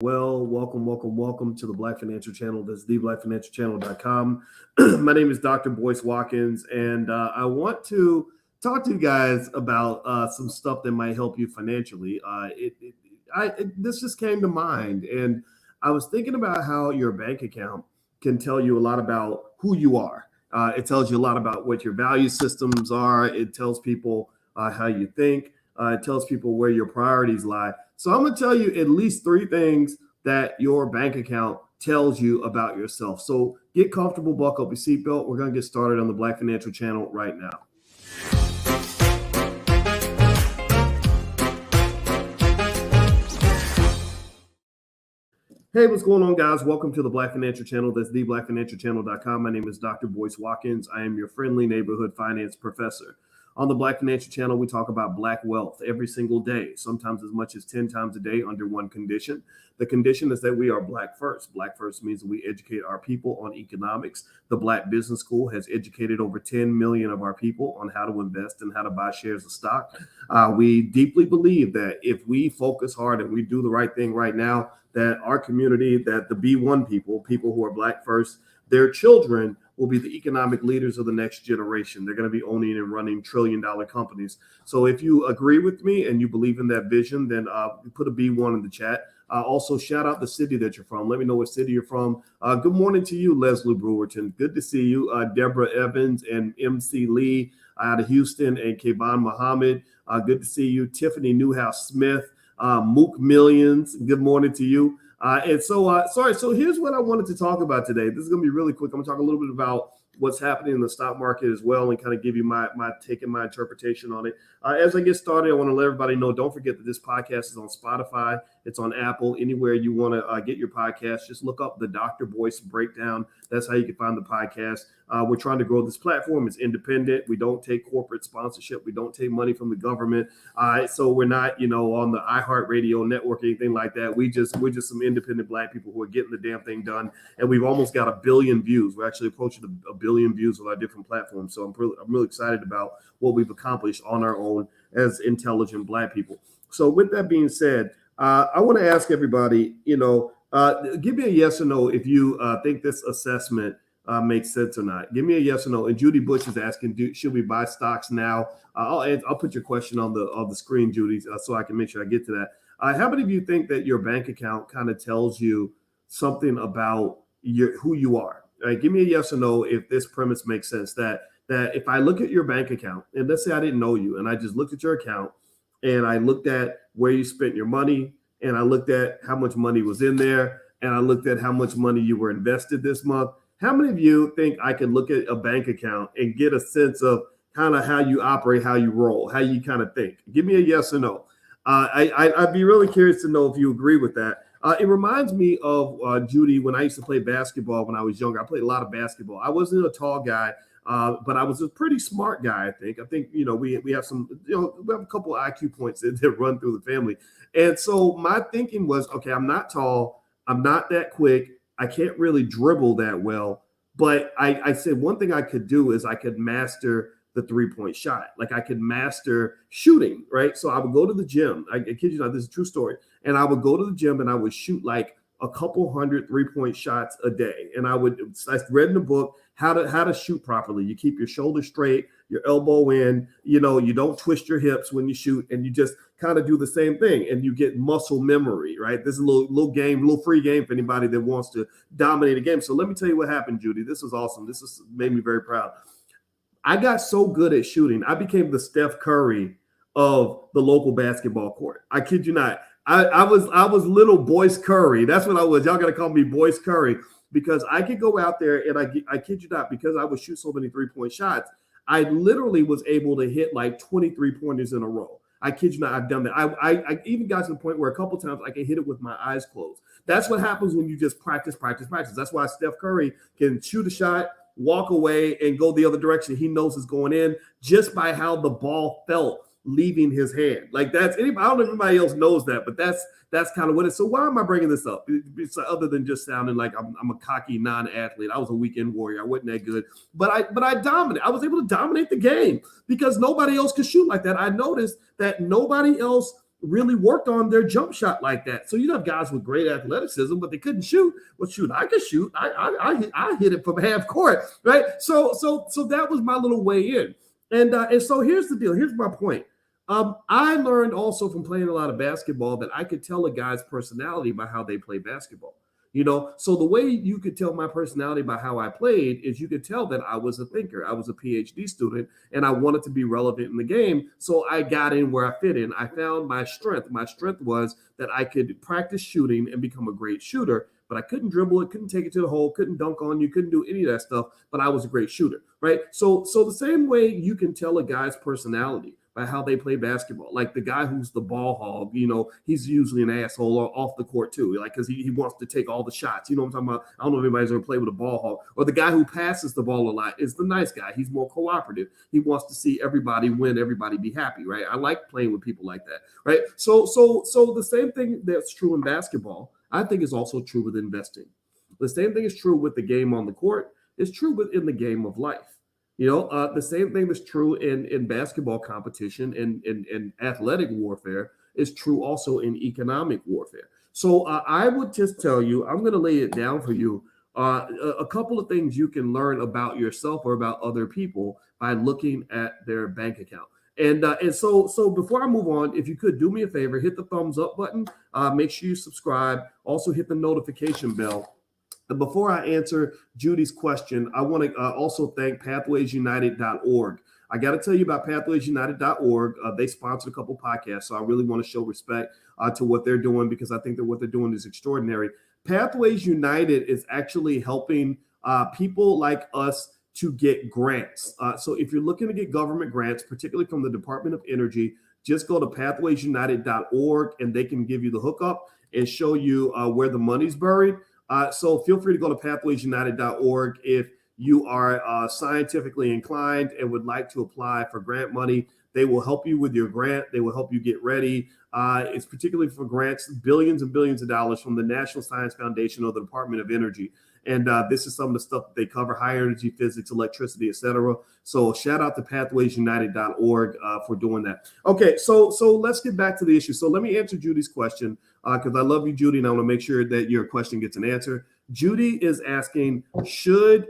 Well, welcome to the Black Financial Channel. That's theblackfinancialchannel.com. My name is Dr. Boyce Watkins, and I want to talk to you guys about some stuff that might help you financially. This just came to mind, and I was thinking about how your bank account can tell you a lot about who you are. It tells you a lot about what your value systems are. It tells people how you think. It tells people where your priorities lie. So I'm going to tell you at least three things that your bank account tells you about yourself. So get comfortable, buckle up your seatbelt. We're going to get started on the Black Financial Channel right now. Hey, what's going on, guys? Welcome to the Black Financial Channel. That's theblackfinancialchannel.com. My name is Dr. Boyce Watkins. I am your friendly neighborhood finance professor. On the Black Financial Channel, we talk about Black wealth every single day, sometimes as much as 10 times a day under one condition. The condition is that we are Black first. Black first means that we educate our people on economics. The Black Business School has educated over 10 million of our people on how to invest and how to buy shares of stock. We deeply believe that if we focus hard and we do the right thing right now, that our community, that the B1 people who are Black first, their children will be the economic leaders of the next generation. They're going to be owning and running trillion-dollar companies. So if you agree with me and you believe in that vision, then put a B1 in the chat. Also, shout out the city that you're from. Let me know what city you're from. Good morning to you, Leslie Brewerton. Good to see you. Deborah Evans and MC Lee out of Houston, and Kayvon Muhammad. Good to see you. Tiffany Newhouse Smith. Mook Millions. Good morning to you. So here's what I wanted to talk about today. This is going to be really quick. I'm going to talk a little bit about what's happening in the stock market as well, and kind of give you my take and my interpretation on it. As I get started, I want to let everybody know, don't forget that this podcast is on Spotify. It's on Apple, anywhere you want to get your podcast. Just look up the Dr. Boyce Breakdown. That's how you can find the podcast. We're trying to grow this platform. It's independent. We don't take corporate sponsorship. We don't take money from the government. So we're not, on the iHeartRadio network or anything like that. We're just some independent Black people who are getting the damn thing done. And we've almost got 1 billion views. We're actually approaching a billion views with our different platforms. So I'm really excited about what we've accomplished on our own as intelligent Black people. So with that being said, I want to ask everybody, give me a yes or no if you think this assessment makes sense or not. Give me a yes or no. And Judy Bush is asking, should we buy stocks now? I'll put your question on the screen, Judy, so I can make sure I get to that. How many of you think that your bank account kind of tells you something about who you are? All right, give me a yes or no if this premise makes sense. That if I look at your bank account, and let's say I didn't know you, and I just looked at your account, and I looked at where you spent your money, and I looked at how much money was in there, and I looked at how much money you were invested this month. How many of you think I can look at a bank account and get a sense of kind of how you operate, how you roll, how you kind of think? Give me a yes or no. I'd be really curious to know if you agree with that. It reminds me of Judy, when I used to play basketball when I was younger. I played a lot of basketball. I wasn't a tall guy, but I was a pretty smart guy, I think. We have some, we have a couple of IQ points that run through the family. And so my thinking was, okay, I'm not tall. I'm not that quick. I can't really dribble that well. But I said one thing I could do is I could master the 3-point shot. Like I could master shooting, right? So I would go to the gym. I kid you not, this is a true story. And I would go to the gym and I would shoot like a couple hundred 3-point shots a day. And I read in the book how to shoot properly. You keep your shoulder straight, your elbow in, you don't twist your hips when you shoot, and you just kind of do the same thing, and you get muscle memory, right? This is a little game, little free game for anybody that wants to dominate a game. So let me tell you what happened, Judy. This was awesome. This has made me very proud. I got so good at shooting, I became the Steph Curry of the local basketball court. I kid you not. I was little Boyce Curry. That's what I was. Y'all got to call me Boyce Curry, because I could go out there and I kid you not, because I would shoot so many 3-point shots, I literally was able to hit like 23 pointers in a row. I kid you not, I've done that. I even got to the point where a couple times I can hit it with my eyes closed. That's what happens when you just practice. That's why Steph Curry can shoot a shot, walk away, and go the other direction. He knows it's going in just by how the ball felt leaving his hand. Like I don't know if anybody else knows that, but that's kind of what it is. So why am I bringing this up? It's other than just sounding like I'm a cocky non-athlete. I was a weekend warrior. I wasn't that good, but I dominated. I was able to dominate the game because nobody else could shoot like that. I noticed that nobody else really worked on their jump shot like that. So you have guys with great athleticism, but they couldn't shoot. Well, shoot, I could shoot. I hit it from half court, right? So that was my little way in. And so here's the deal. Here's my point. I learned also from playing a lot of basketball that I could tell a guy's personality by how they play basketball. So the way you could tell my personality by how I played is you could tell that I was a thinker. I was a PhD student and I wanted to be relevant in the game. So I got in where I fit in. I found my strength. My strength was that I could practice shooting and become a great shooter, but I couldn't dribble it, couldn't take it to the hole, couldn't dunk on you, couldn't do any of that stuff, but I was a great shooter, right? So the same way you can tell a guy's personality by how they play basketball. Like the guy who's the ball hog, he's usually an asshole off the court too, like because he wants to take all the shots. You know what I'm talking about? I don't know if anybody's ever played with a ball hog. Or the guy who passes the ball a lot is the nice guy. He's more cooperative. He wants to see everybody win, everybody be happy, right? I like playing with people like that, right? So the same thing that's true in basketball, I think is also true with investing. The same thing is true with the game on the court. It's true within the game of life. The same thing that's true in basketball competition and in athletic warfare is true also in economic warfare. So I would just tell you, I'm going to lay it down for you. A couple of things you can learn about yourself or about other people by looking at their bank account. And so before I move on, if you could do me a favor, hit the thumbs up button. Make sure you subscribe. Also hit the notification bell. And before I answer Judy's question, I want to also thank pathwaysunited.org. I got to tell you about pathwaysunited.org. They sponsored a couple podcasts, so I really want to show respect to what they're doing because I think that what they're doing is extraordinary. Pathways United is actually helping people like us to get grants. So if you're looking to get government grants, particularly from the Department of Energy, just go to pathwaysunited.org and they can give you the hookup and show you where the money's buried. So feel free to go to pathwaysunited.org if you are scientifically inclined and would like to apply for grant money. They will help you with your grant. They will help you get ready. It's particularly for grants, billions and billions of dollars from the National Science Foundation or the Department of Energy. And this is some of the stuff that they cover: high energy physics, electricity, etc. So shout out to pathwaysunited.org for doing that. Okay, so let's get back to the issue. So let me answer Judy's question because I love you, Judy, and I want to make sure that your question gets an answer. Judy is asking, should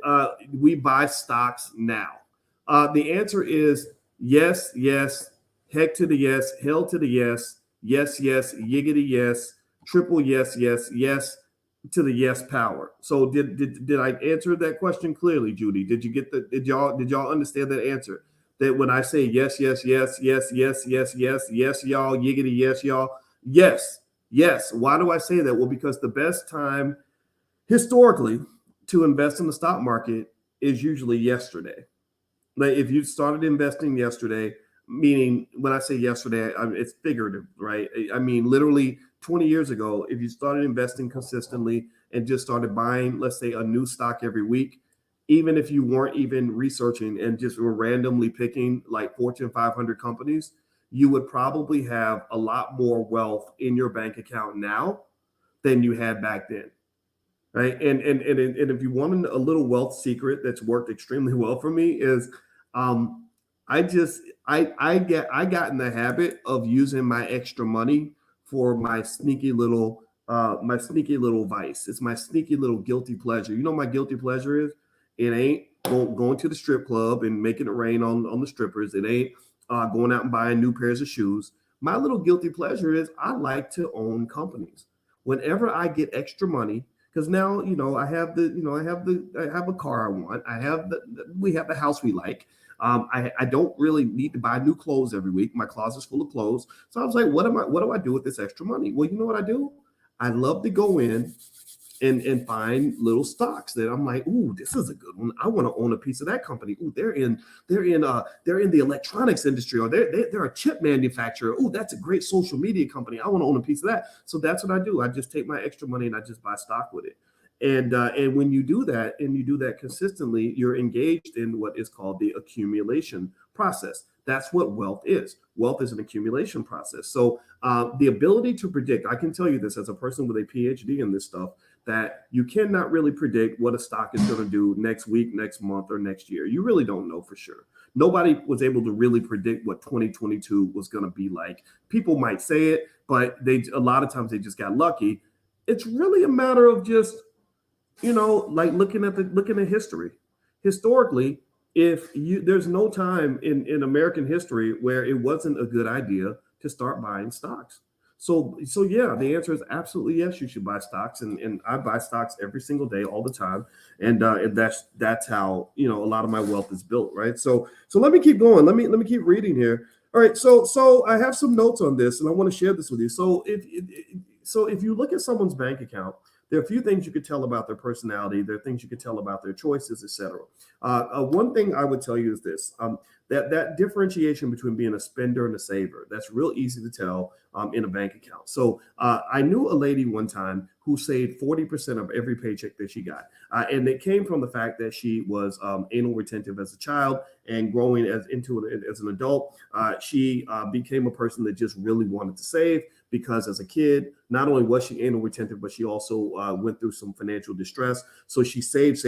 we buy stocks now? The answer is yes, yes, heck to the yes, hell to the yes, yes, yes, yiggity yes, triple yes, yes, yes, to the yes power. So did I answer that question clearly, Judy? Did you get did y'all understand that answer? That when I say yes, yes, yes, yes, yes, yes, yes, yes, y'all, yiggity yes, y'all, yes, yes. Why do I say that? Well, because the best time historically to invest in the stock market is usually yesterday. Like if you started investing yesterday, meaning when I say yesterday, it's figurative, right? I mean, literally 20 years ago, if you started investing consistently and just started buying, let's say, a new stock every week, even if you weren't even researching and just were randomly picking like Fortune 500 companies, you would probably have a lot more wealth in your bank account now than you had back then. Right. And if you want a little wealth secret that's worked extremely well for me is I got in the habit of using my extra money for my sneaky little vice. It's my sneaky little guilty pleasure. You know what my guilty pleasure is? It ain't going to the strip club and making it rain on the strippers. It ain't going out and buying new pairs of shoes. My little guilty pleasure is I like to own companies. Whenever I get extra money, because now I have a car I want. We have the house we like. I don't really need to buy new clothes every week. My closet's full of clothes. So I was like, what do I do with this extra money? Well, you know what I do? I love to go in and find little stocks that I'm like, ooh, this is a good one. I want to own a piece of that company. Ooh, they're in the electronics industry, or they're a chip manufacturer. Ooh, that's a great social media company. I want to own a piece of that. So that's what I do. I just take my extra money and I just buy stock with it. And when you do that and you do that consistently, you're engaged in what is called the accumulation process. That's what wealth is. Wealth is an accumulation process. So the ability to predict, I can tell you this as a person with a PhD in this stuff, that you cannot really predict what a stock is going to do next week, next month, or next year. You really don't know for sure. Nobody was able to really predict what 2022 was going to be like. People might say it, but a lot of times they just got lucky. It's really a matter of just, like looking at history. Historically, if you there's no time in American history where it wasn't a good idea to start buying stocks. So yeah, the answer is absolutely yes. You should buy stocks, and I buy stocks every single day, all the time, and that's how a lot of my wealth is built, right? So let me keep going. Let me keep reading here. All right, so I have some notes on this, and I want to share this with you. So if you look at someone's bank account, there are a few things you could tell about their personality. There are things you could tell about their choices, etc. One thing I would tell you is this: that differentiation between being a spender and a saver. That's real easy to tell in a bank account. So I knew a lady one time who saved 40% of every paycheck that she got, and it came from the fact that she was anal retentive as a child, and growing as an adult, she became a person that just really wanted to save. Because as a kid, not only was she anal retentive, but she also went through some financial distress. So she saved.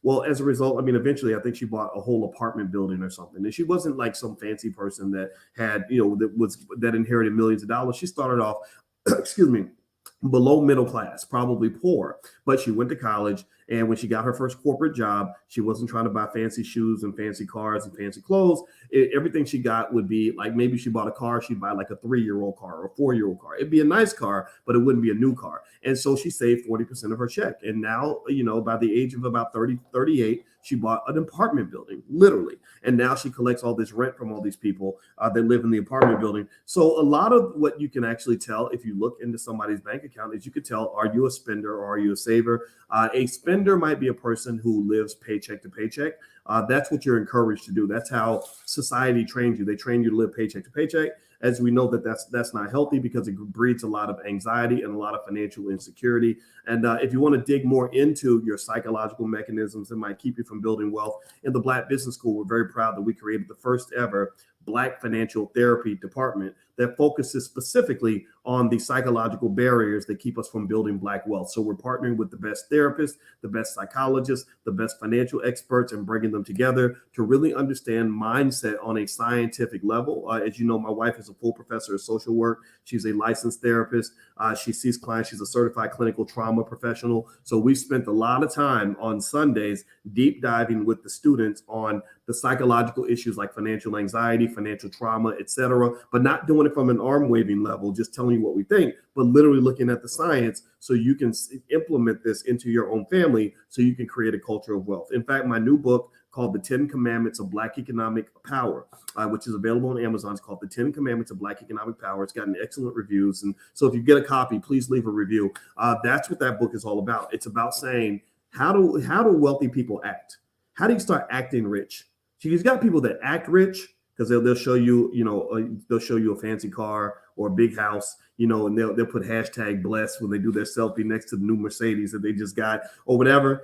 Well, as a result, I mean, eventually, I think she bought a whole apartment building or something. And she wasn't like some fancy person that had, that inherited millions of dollars. She started off, excuse me, below middle class, probably poor, but she went to college. And when she got her first corporate job, she wasn't trying to buy fancy shoes and fancy cars and fancy clothes. Everything she got would be like, maybe she bought a car, she'd buy like a 3-year-old car or a 4-year-old car. It'd be a nice car, but it wouldn't be a new car. And so she saved 40% of her check. And now, by the age of about 30, 38, she bought an apartment building, literally. And now she collects all this rent from all these people that live in the apartment building. So a lot of what you can actually tell if you look into somebody's bank account is you could tell, are you a spender or are you a saver? A spender might be a person who lives paycheck to paycheck. That's what you're encouraged to do. That's how society trains you. They train you to live paycheck to paycheck. As we know that's not healthy because it breeds a lot of anxiety and a lot of financial insecurity. And if you want to dig more into your psychological mechanisms that might keep you from building wealth, in the Black Business School, we're very proud that we created the first ever Black financial therapy department that focuses specifically on the psychological barriers that keep us from building Black wealth. So we're partnering with the best therapists, the best psychologists, the best financial experts, and bringing them together to really understand mindset on a scientific level. As you know, my wife is a full professor of social work. She's a licensed therapist. She sees clients. She's a certified clinical trauma professional. So we spent a lot of time on Sundays deep diving with the students on the psychological issues like financial anxiety, financial trauma, etc., but not doing it from an arm waving level, just telling you what we think, but literally looking at the science so you can implement this into your own family so you can create a culture of wealth. In fact, my new book called The 10 Commandments of Black Economic Power, which is available on Amazon. It's called The 10 Commandments of Black Economic Power. It's gotten excellent reviews. And so if you get a copy, please leave a review. That's what that book is all about. It's about saying, how do wealthy people act? How do you start acting rich? So you've got people that act rich because they'll show you, they'll show you a fancy car or a big house, and they'll put hashtag blessed when they do their selfie next to the new Mercedes that they just got or whatever.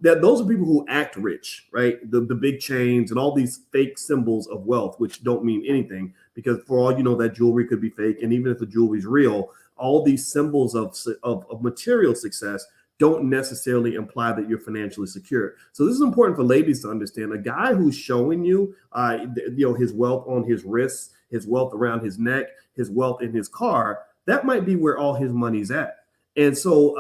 Those are people who act rich, right? The big chains and all these fake symbols of wealth, which don't mean anything because for all you know, that jewelry could be fake. And even if the jewelry is real, all these symbols of material success don't necessarily imply that you're financially secure. So this is important for ladies to understand. A guy who's showing you, his wealth on his wrists, his wealth around his neck, his wealth in his car, that might be where all his money's at. And so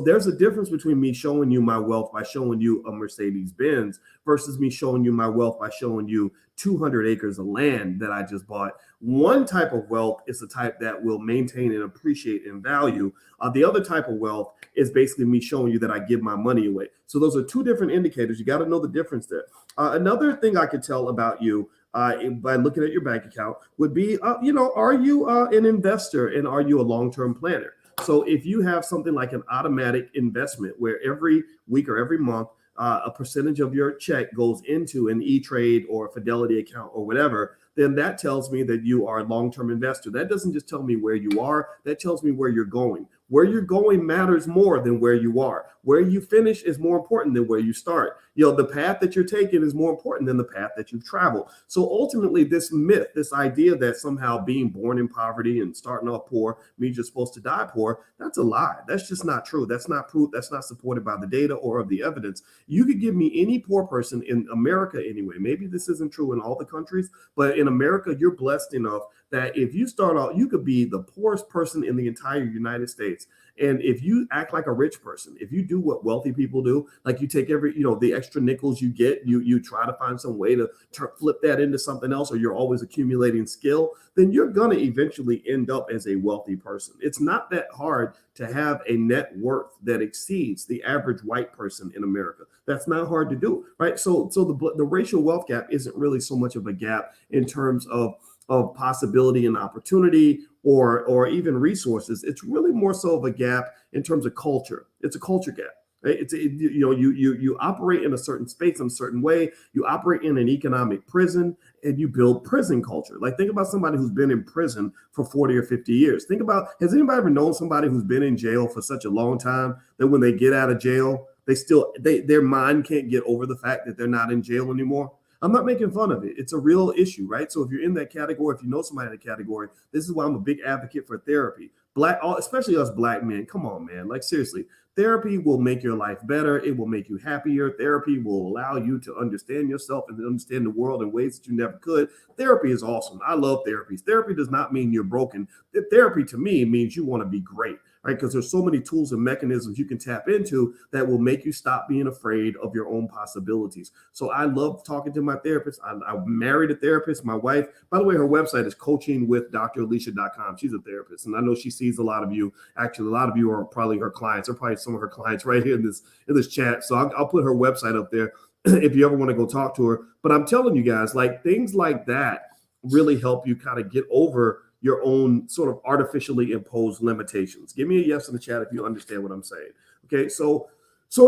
there's a difference between me showing you my wealth by showing you a Mercedes Benz versus me showing you my wealth by showing you 200 acres of land that I just bought. One type of wealth is the type that will maintain and appreciate in value. The other type of wealth is basically me showing you that I give my money away. So those are two different indicators. You got to know the difference there. Another thing I could tell about you by looking at your bank account would be, are you an investor and are you a long-term planner? So if you have something like an automatic investment where every week or every month, a percentage of your check goes into an E-Trade or a Fidelity account or whatever, then that tells me that you are a long-term investor. That doesn't just tell me where you are, that tells me where you're going. Where you're going matters more than where you are. Where you finish is more important than where you start. The path that you're taking is more important than the path that you've traveled. So ultimately, this myth, this idea that somehow being born in poverty and starting off poor means you're supposed to die poor, that's a lie. That's just not true. That's not proof. That's not supported by the data or of the evidence. You could give me any poor person in America anyway. Maybe this isn't true in all the countries, but in America, you're blessed enough that if you start out, you could be the poorest person in the entire United States. And if you act like a rich person, if you do what wealthy people do, like you take the extra nickels you get, you try to find some way to flip that into something else, or you're always accumulating skill, then you're going to eventually end up as a wealthy person. It's not that hard to have a net worth that exceeds the average white person in America. That's not hard to do, right? So the racial wealth gap isn't really so much of a gap in terms of possibility and opportunity or even resources. It's really more so of a gap in terms of culture. It's a culture gap. Right? You operate in a certain space in a certain way. You operate in an economic prison, and you build prison culture. Like, think about somebody who's been in prison for 40 or 50 years. Think about, has anybody ever known somebody who's been in jail for such a long time that when they get out of jail, their mind can't get over the fact that they're not in jail anymore? I'm not making fun of it. It's a real issue, right? So if you're in that category, if you know somebody in that category, this is why I'm a big advocate for therapy. Especially us Black men. Come on, man. Like, seriously, therapy will make your life better. It will make you happier. Therapy will allow you to understand yourself and understand the world in ways that you never could. Therapy is awesome. I love therapy. Therapy does not mean you're broken. Therapy to me means you want to be great, right? Because there's so many tools and mechanisms you can tap into that will make you stop being afraid of your own possibilities. So I love talking to my therapist. I married a therapist. My wife, by the way, her website is coachingwithdralicia.com. She's a therapist, and I know she sees a lot of you. Actually, a lot of you are probably her clients, or probably some of her clients right here in this chat. So I'll put her website up there if you ever want to go talk to her. But I'm telling you guys, like, things like that really help you kind of get over your own sort of artificially imposed limitations. Give me a yes in the chat if you understand what I'm saying. Okay, so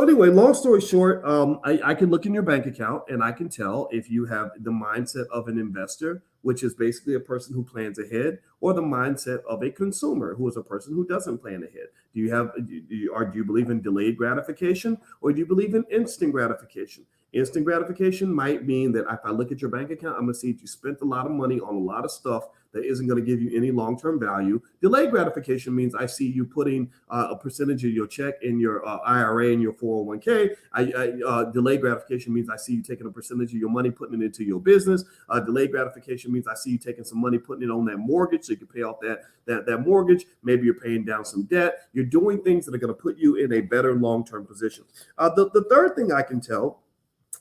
anyway, long story short, I can look in your bank account and I can tell if you have the mindset of an investor, which is basically a person who plans ahead, or the mindset of a consumer, who is a person who doesn't plan ahead. Do you believe in delayed gratification, or do you believe in instant gratification? Instant gratification might mean that if I look at your bank account, I'm going to see that you spent a lot of money on a lot of stuff that isn't going to give you any long-term value. Delayed gratification means I see you putting a percentage of your check in your IRA and your 401k. Delayed gratification means I see you taking a percentage of your money, putting it into your business. Delayed gratification means I see you taking some money, putting it on that mortgage so you can pay off that mortgage. Maybe you're paying down some debt. You're doing things that are going to put you in a better long-term position. The third thing I can tell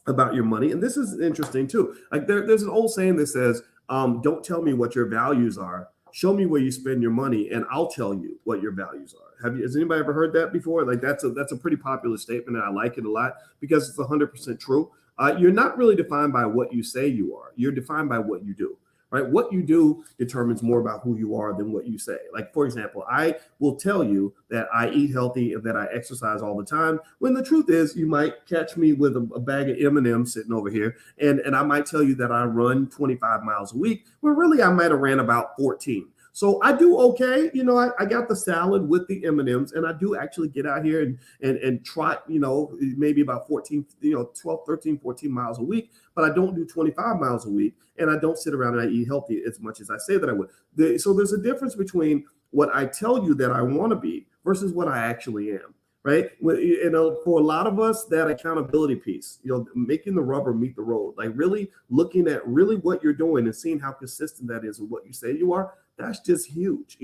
about your money, and this is interesting too. Like, there's an old saying that says, don't tell me what your values are. Show me where you spend your money, and I'll tell you what your values are. Has anybody ever heard that before? Like, that's a pretty popular statement, and I like it a lot because it's 100% true. You're not really defined by what you say you are. You're defined by what you do. Right? What you do determines more about who you are than what you say. Like, for example, I will tell you that I eat healthy and that I exercise all the time, when the truth is you might catch me with a bag of M&Ms sitting over here, and I might tell you that I run 25 miles a week, when really I might have ran about 14. So I do okay. I got the salad with the M&Ms, and I do actually get out here and trot, maybe about 14, 12, 13, 14 miles a week, but I don't do 25 miles a week, and I don't sit around and I eat healthy as much as I say that I would. So there's a difference between what I tell you that I want to be versus what I actually am. Right. For a lot of us, that accountability piece, making the rubber meet the road, like really looking at really what you're doing and seeing how consistent that is with what you say you are. That's just huge,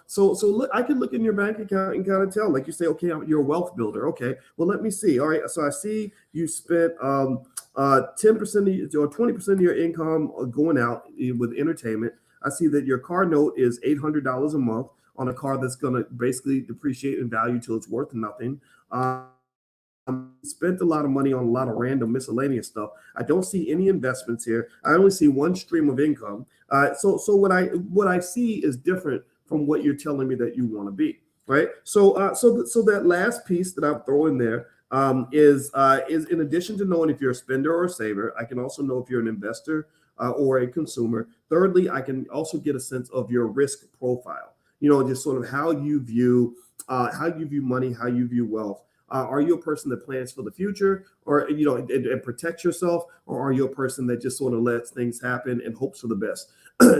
So look, I can look in your bank account and kind of tell, like you say, okay, you're a wealth builder. Okay, well, let me see. All right, so I see you spent 10% or 20% of your income going out with entertainment. I see that your car note is $800 a month on a car that's going to basically depreciate in value till it's worth nothing. Spent a lot of money on a lot of random miscellaneous stuff. I don't see any investments here. I only see one stream of income. So what I see is different from what you're telling me that you want to be, right? So that last piece that I'm throwing there is in addition to knowing if you're a spender or a saver, I can also know if you're an investor or a consumer. Thirdly, I can also get a sense of your risk profile. Just sort of how you view money, how you view wealth. Are you a person that plans for the future, or and protects yourself, or are you a person that just sort of lets things happen and hopes for the best?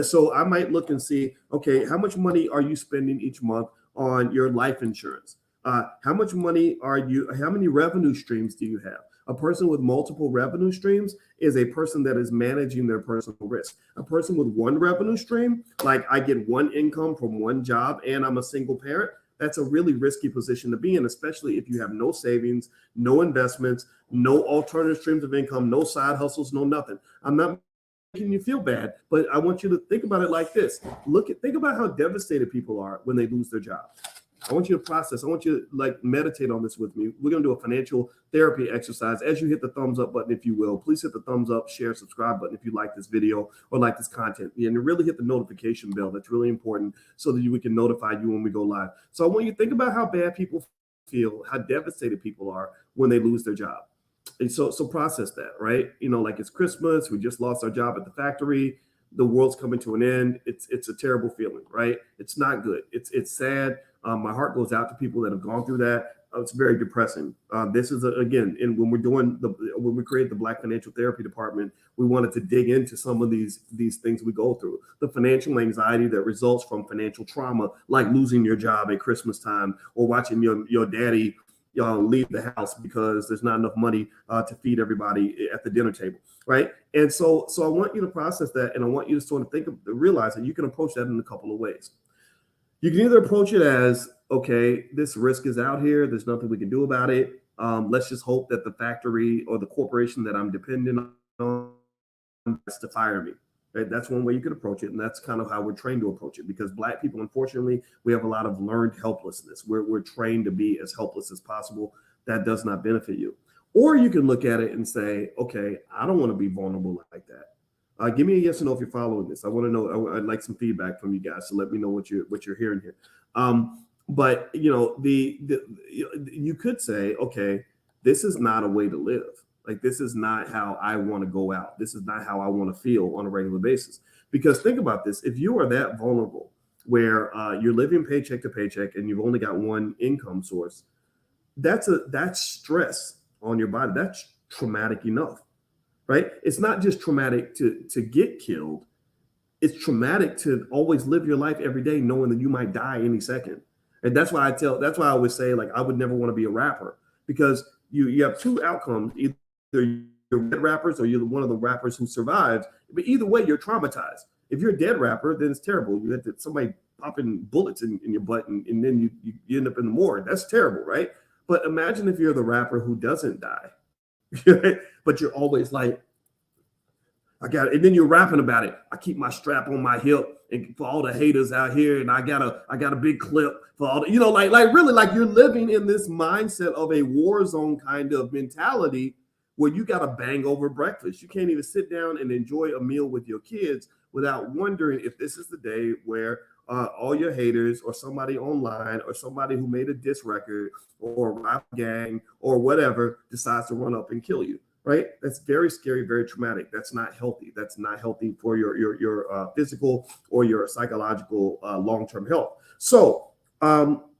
So I might look and see, okay, how much money are you spending each month on your life insurance? How much money are you? How many revenue streams do you have? A person with multiple revenue streams is a person that is managing their personal risk. A person with one revenue stream, like I get one income from one job and I'm a single parent, that's a really risky position to be in, especially if you have no savings, no investments, no alternative streams of income, no side hustles, no nothing. I'm not making you feel bad, but I want you to think about it like this. Think about how devastated people are when they lose their job. I want you to process. I want you to meditate on this with me. We're going to do a financial therapy exercise. As you hit the thumbs up button, if you will, please hit the thumbs up, share, subscribe button if you like this video or like this content. And really hit the notification bell. That's really important so that we can notify you when we go live. So I want you to think about how bad people feel, how devastated people are when they lose their job. And so process that, right? Like it's Christmas. We just lost our job at the factory. The world's coming to an end. It's a terrible feeling, right? It's not good. It's sad. My heart goes out to people that have gone through that. It's very depressing. This is again, and when we created the Black Financial Therapy Department, we wanted to dig into some of these things we go through, the financial anxiety that results from financial trauma, like losing your job at Christmas time or watching your daddy leave the house because there's not enough money to feed everybody at the dinner table, right? And so I want you to process that, and I want you to sort of realize that you can approach that in a couple of ways. You can either approach it as, okay, this risk is out here. There's nothing we can do about it. Let's just hope that the factory or the corporation that I'm dependent on has to fire me. Right? That's one way you could approach it. And that's kind of how we're trained to approach it, because Black people, unfortunately, we have a lot of learned helplessness. We're trained to be as helpless as possible. That does not benefit you. Or you can look at it and say, okay, I don't want to be vulnerable like that. Give me a yes or no if you're following this. I want to know. I'd like some feedback from you guys, so let me know what you're hearing here. But you could say, okay, this is not a way to live. Like, this is not how I want to go out. This is not how I want to feel on a regular basis. Because think about this: if you are that vulnerable, where you're living paycheck to paycheck and you've only got one income source, that's stress on your body. That's traumatic enough. Right? It's not just traumatic to get killed. It's traumatic to always live your life every day knowing that you might die any second. And that's why I always say, like, I would never want to be a rapper, because you have two outcomes. Either you're dead rappers or you're one of the rappers who survives. But either way, you're traumatized. If you're a dead rapper, then it's terrible. You had somebody popping bullets in your butt and then you end up in the morgue. That's terrible, right? But imagine if you're the rapper who doesn't die. But you're always like, I got it. And then you're rapping about it. I keep my strap on my hip, and for all the haters out here, and I got a big clip for all the, like really, like you're living in this mindset of a war zone kind of mentality where you got to bang over breakfast. You can't even sit down and enjoy a meal with your kids without wondering if this is the day where all your haters or somebody online or somebody who made a diss record or a rap gang or whatever decides to run up and kill you, right? That's very scary, very traumatic. That's not healthy. That's not healthy for your physical or your psychological long-term health. So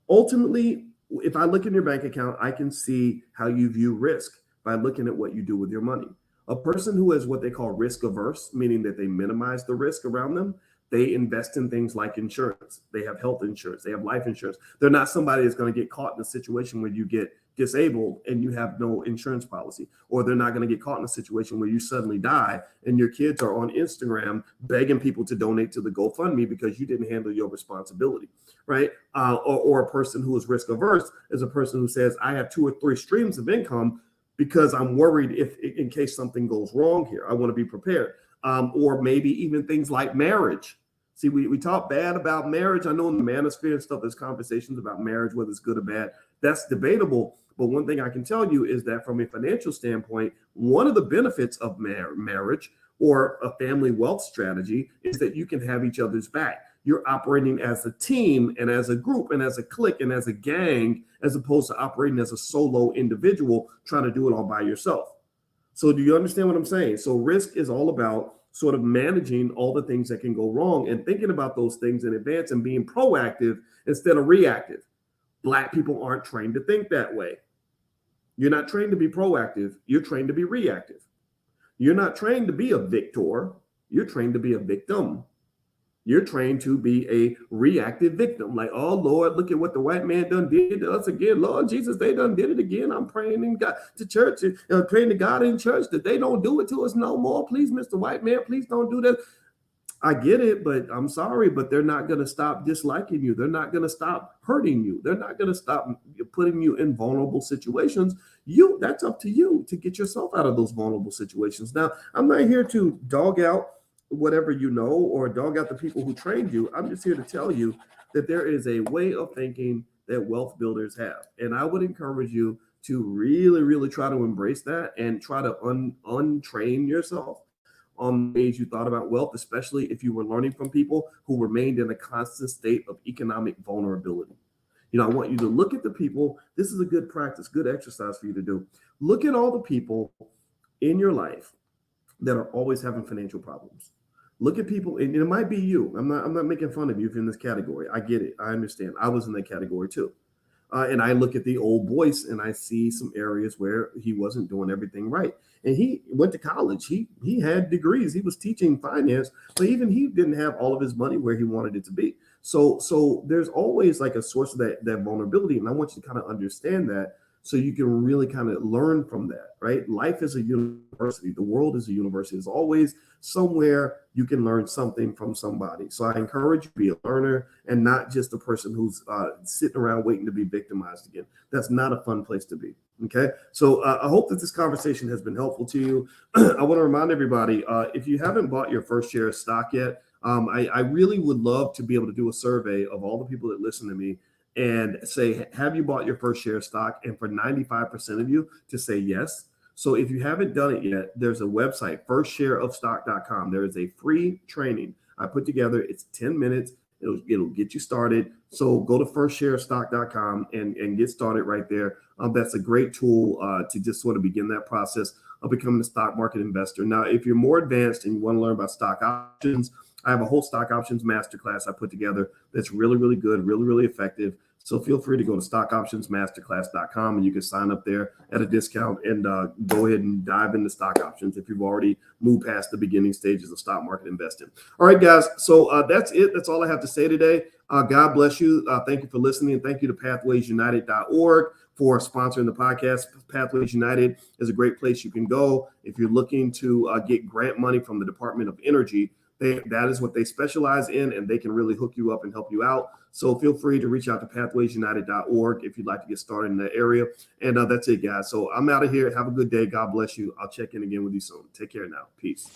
ultimately, if I look in your bank account, I can see how you view risk by looking at what you do with your money. A person who is what they call risk averse, meaning that they minimize the risk around them, they invest in things like insurance. They have health insurance. They have life insurance. They're not somebody that's going to get caught in a situation where you get disabled and you have no insurance policy, or they're not going to get caught in a situation where you suddenly die and your kids are on Instagram begging people to donate to the GoFundMe because you didn't handle your responsibility, right? Or a person who is risk averse is a person who says, I have 2 or 3 streams of income because I'm worried if in case something goes wrong here. I want to be prepared. Or maybe even things like marriage. See, we talk bad about marriage. I know in the manosphere and stuff, there's conversations about marriage, whether it's good or bad. That's debatable. But one thing I can tell you is that from a financial standpoint, one of the benefits of marriage or a family wealth strategy is that you can have each other's back. You're operating as a team and as a group and as a clique and as a gang, as opposed to operating as a solo individual trying to do it all by yourself. So do you understand what I'm saying? So risk is all about sort of managing all the things that can go wrong and thinking about those things in advance and being proactive instead of reactive. Black people aren't trained to think that way. You're not trained to be proactive. You're trained to be reactive. You're not trained to be a victor. You're trained to be a victim. You're trained to be a reactive victim. Like, oh Lord, look at what the white man done did to us again. Lord Jesus, they done did it again. I'm praying in God to church, praying to God in church that they don't do it to us no more. Please, Mr. White Man, please don't do that. I get it, but I'm sorry, but they're not going to stop disliking you. They're not going to stop hurting you. They're not going to stop putting you in vulnerable situations. That's up to you to get yourself out of those vulnerable situations. Now, I'm not here to dog out whatever you know or dog out the people who trained you. I'm just here to tell you that there is a way of thinking that wealth builders have. And I would encourage you to really, really try to embrace that and try to untrain yourself on ways you thought about wealth, especially if you were learning from people who remained in a constant state of economic vulnerability. I want you to look at the people. This is a good practice, good exercise for you to do. Look at all the people in your life that are always having financial problems. Look at people, and it might be you. I'm not making fun of you if you're in this category. I get it. I understand. I was in that category too. And I look at the old Boyce and I see some areas where he wasn't doing everything right. And he went to college. He had degrees. He was teaching finance, but even he didn't have all of his money where he wanted it to be. So there's always like a source of that vulnerability. And I want you to kind of understand that so you can really kind of learn from that, right? Life is a university. The world is a university. There's always somewhere you can learn something from somebody. So I encourage you to be a learner and not just a person who's sitting around waiting to be victimized again. That's not a fun place to be. Okay. So I hope that this conversation has been helpful to you. I want to remind everybody, if you haven't bought your first share of stock yet, I really would love to be able to do a survey of all the people that listen to me and say, have you bought your first share of stock? And for 95% of you to say yes. So if you haven't done it yet, there's a website, firstshareofstock.com. There is a free training I put together. It's 10 minutes. It'll get you started. So go to firstshareofstock.com and get started right there. That's a great tool to just sort of begin that process of becoming a stock market investor. Now, if you're more advanced and you want to learn about stock options, I have a whole stock options masterclass I put together that's really, really good, really, really effective. So feel free to go to stockoptionsmasterclass.com and you can sign up there at a discount and go ahead and dive into stock options if you've already moved past the beginning stages of stock market investing. All right, guys. So that's it. That's all I have to say today. God bless you. Thank you for listening. Thank you to pathwaysunited.org for sponsoring the podcast. Pathways United is a great place you can go if you're looking to get grant money from the Department of Energy. That is what they specialize in, and they can really hook you up and help you out. So feel free to reach out to pathwaysunited.org if you'd like to get started in that area. And that's it, guys. So I'm out of here. Have a good day. God bless you. I'll check in again with you soon. Take care now. Peace.